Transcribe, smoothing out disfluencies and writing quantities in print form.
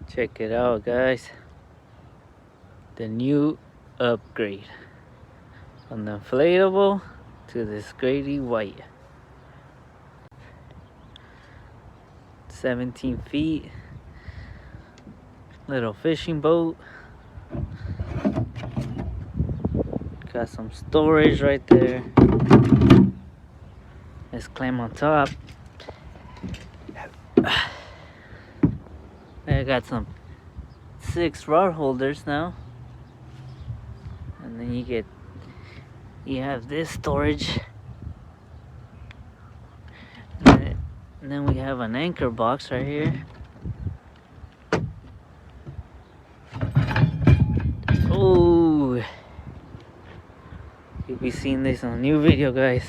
Check it out, guys. The new upgrade from the inflatable to this Grady white. 17 feet. Little fishing boat. Got some storage right there. Let's climb on top. I got some 6 rod holders now, and then you have this storage, and then we have an anchor box right here. Oh, you'll be seeing this on a new video, guys.